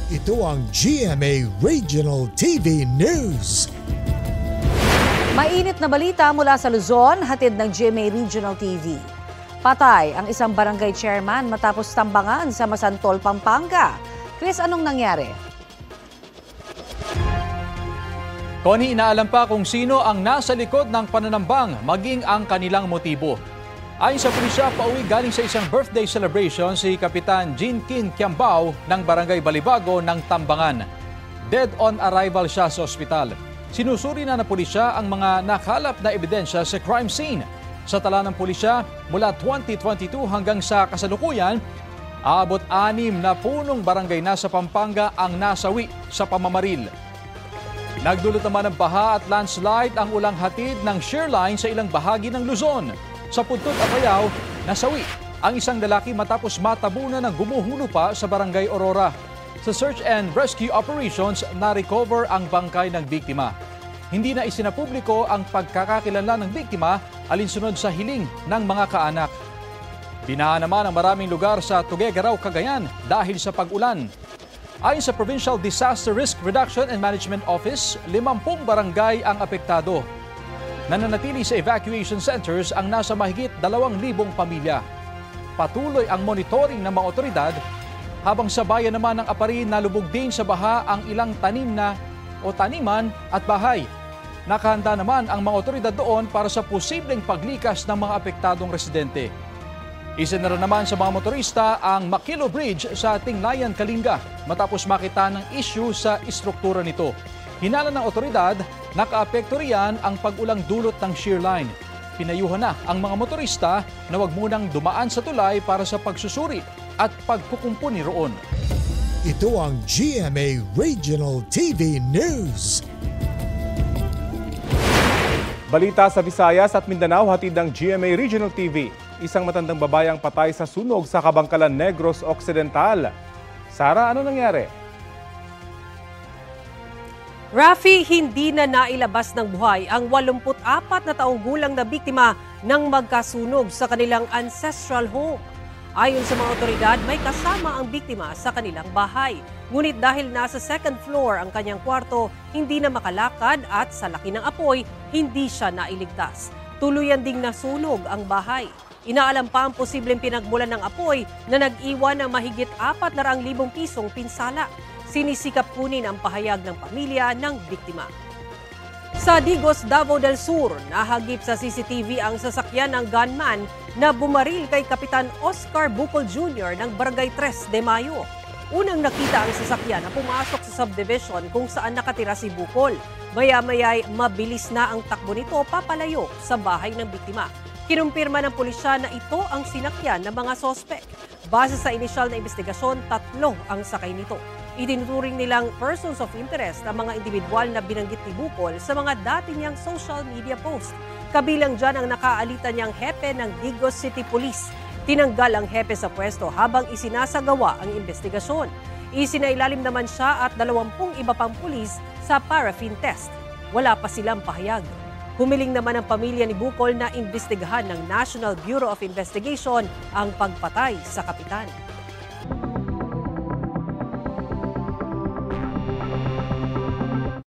Ito ang GMA Regional TV News. Mainit na balita mula sa Luzon, hatid ng GMA Regional TV. Patay ang isang barangay chairman matapos tambangan sa Masantol, Pampanga. Chris, anong nangyari? Connie, inaalam pa kung sino ang nasa likod ng pananambang maging ang kanilang motibo. Ayon sa pulisya, pauwi galing sa isang birthday celebration si Kapitan Jinkin Kiambao ng Barangay Balibago ng Tambangan. Dead on arrival siya sa ospital. Sinusuri na ng pulisya ang mga nakalap na ebidensya sa crime scene. Sa tala ng pulisya, mula 2022 hanggang sa kasalukuyan, aabot 6 na punong barangay na sa Pampanga ang nasawi sa pamamaril. Nagdulot naman ng baha at landslide ang ulang hatid ng shear line sa ilang bahagi ng Luzon. Sa Puntod, Apayao, nasawi ang isang lalaki matapos matabunan ng gumuhulo pa sa Barangay Aurora. Sa search and rescue operations, na-recover ang bangkay ng biktima. Hindi na isinapubliko ang pagkakakilanlan ng biktima alinsunod sa hiling ng mga kaanak. Binaha naman ang maraming lugar sa Tuguegarao, Cagayan dahil sa pag-ulan. Ayon sa Provincial Disaster Risk Reduction and Management Office, 50 barangay ang apektado. Nananatili sa evacuation centers ang nasa mahigit 2,000 pamilya. Patuloy ang monitoring ng mga otoridad habang sa bayan naman ng Aparin nalubog din sa baha ang ilang taniman at bahay. Nakahanda naman ang mga otoridad doon para sa posibleng paglikas ng mga apektadong residente. Isa na rin naman sa mga motorista ang Makilo Bridge sa Tinglayan, Kalinga matapos makita ng issue sa istruktura nito. Hinala ng otoridad, nakaapekto riyan ang pag-ulang dulot ng shear line. Pinayuhan na ang mga motorista na huwag munang dumaan sa tulay para sa pagsusuri at pagkukumpuni roon. Ito ang GMA Regional TV News. Balita sa Visayas at Mindanao, hatid ng GMA Regional TV. Isang matandang babayang patay sa sunog sa Kabangkalan, Negros Occidental. Sara, ano nangyari? Rafi, hindi na nailabas ng buhay ang 84 na taong gulang na biktima ng magkasunog sa kanilang ancestral home. Ayon sa mga otoridad, may kasama ang biktima sa kanilang bahay. Ngunit dahil nasa second floor ang kanyang kwarto, hindi na makalakad at sa laki ng apoy, hindi siya nailigtas. Tuluyan ding nasunog ang bahay. Inaalam pa ang posibleng pinagmulan ng apoy na nag-iwan ng mahigit 400,000 pisong pinsala. Sinisikap kunin ang pahayag ng pamilya ng biktima. Sa Digos, Davao del Sur, nahagip sa CCTV ang sasakyan ng gunman na bumaril kay Kapitan Oscar Bucol Jr. ng Barangay 3 de Mayo. Unang nakita ang sasakyan na pumasok sa subdivision kung saan nakatira si Bucol. Maya-maya'y mabilis na ang takbo nito papalayo sa bahay ng biktima. Kinumpirma ng pulisya na ito ang sinakyan ng mga sospek. Base sa inisyal na investigasyon, 3 ang sakay nito. Itinuturing nilang persons of interest ang mga individual na binanggit ni Bucol sa mga dati niyang social media post. Kabilang dyan ang nakaalita niyang hepe ng Digos City Police. Tinanggal ang hepe sa pwesto habang isinasagawa ang investigasyon. Isinailalim naman siya at 20 iba pang pulis sa paraffin test. Wala pa silang pahayag. Humiling naman ang pamilya ni Bucol na imbestigahan ng National Bureau of Investigation ang pagpatay sa kapitan.